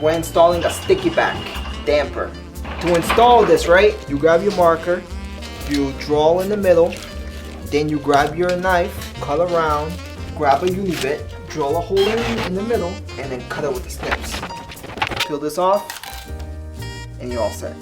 We're installing a sticky back damper. To install this, right, you grab your marker, you draw in the middle, then you grab your knife, cut around, grab a uni-bit, drill a hole in the middle, and then cut it with the snips. Peel this off, and you're all set.